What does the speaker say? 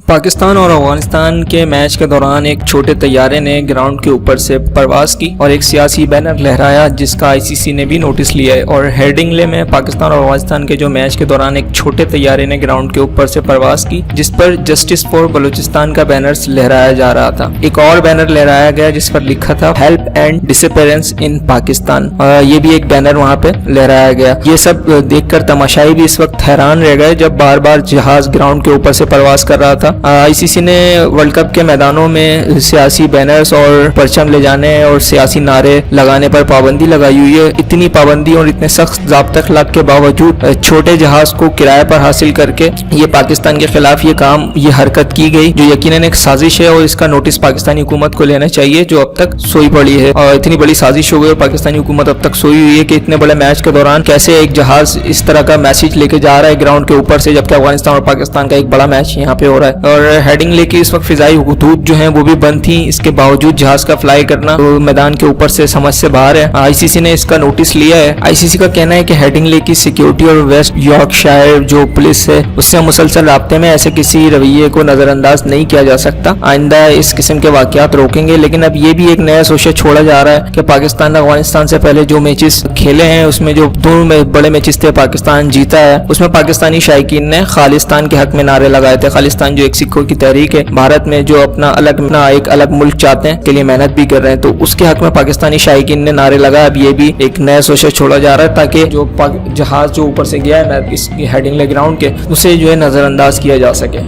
پاکستان اور افغانستان کے میچ کے دوران ایک چھوٹے طیارے نے گراؤنڈ کے اوپر سے پرواز کی اور ایک سیاسی بینر لہرایا جس کا ICC نے بھی نوٹس لیا ہے۔ اور ہیڈنگلے میں پاکستان اور افغانستان کے جو میچ کے دوران ایک چھوٹے طیارے نے گراؤنڈ کے اوپر سے پرواز کی جس پر جسٹس فار بلوچستان کا بینر لہرایا جا رہا تھا۔ ایک اور بینر لہرایا گیا جس پر لکھا تھا ہیلپ اینڈ ڈس اپیئرنس ان پاکستان، یہ بھی ایک بینر وہاں پہ لہرایا گیا۔ یہ سب دیکھ کر تماشائی بھی اس وقت حیران رہ گئے جب بار بار جہاز گراؤنڈ کے اوپر سے پرواز کر رہا تھا۔ ICC نے ورلڈ کپ کے میدانوں میں سیاسی بینرز اور پرچم لے جانے اور سیاسی نعرے لگانے پر پابندی لگائی ہوئی ہے۔ اتنی پابندی اور اتنے سخت ضابطہ اخلاق کے باوجود چھوٹے جہاز کو کرائے پر حاصل کر کے یہ پاکستان کے خلاف یہ حرکت کی گئی جو یقیناً ایک سازش ہے، اور اس کا نوٹس پاکستانی حکومت کو لینا چاہیے جو اب تک سوئی پڑی ہے۔ اور اتنی بڑی سازش ہو گئی اور پاکستانی حکومت اب تک سوئی ہوئی ہے کہ اتنے بڑے میچ کے دوران کیسے ایک جہاز اس طرح کا میسج لے کے جا رہا ہے گراؤنڈ کے اوپر سے، جبکہ افغانستان اور پاکستان کا ایک بڑا میچ یہاں پہ ہو رہا ہے۔ اور ہیڈنگلے کی اس وقت فضائی خطوط جو ہیں وہ بھی بند تھیں، اس کے باوجود جہاز کا فلائی کرنا میدان کے اوپر سے سمجھ سے باہر ہے۔ ICC نے اس کا نوٹس لیا ہے۔ ICC کا کہنا ہے کہ ہیڈنگلے کی سیکیورٹی اور ویسٹ یارک شائر جو پولیس ہے اس سے مسلسل رابطے میں، ایسے کسی رویے کو نظر انداز نہیں کیا جا سکتا۔ آئندہ اس قسم کے واقعات روکیں گے، لیکن اب یہ بھی ایک نیا سوچا چھوڑا جا رہا ہے کہ پاکستان نے افغانستان سے پہلے جو میچز کھیلے ہیں اس میں جو دو بڑے میچز تھے پاکستان جیتا ہے، اس میں پاکستانی شائقین نے خالستان کے حق میں نعرے لگائے تھے۔ خالستان جو ایک سکھوں کی تحریک ہے بھارت میں جو اپنا ایک الگ ملک چاہتے ہیں کے لیے محنت بھی کر رہے ہیں، تو اس کے حق میں پاکستانی شائقین نے نعرے لگائے۔ اب یہ بھی ایک نیا سوچا چھوڑا جا رہا ہے تاکہ جو جہاز جو اوپر سے گیا ہے اس ہیڈنگلے گراؤنڈ کے اسے جو ہے نظر انداز کیا جا سکے۔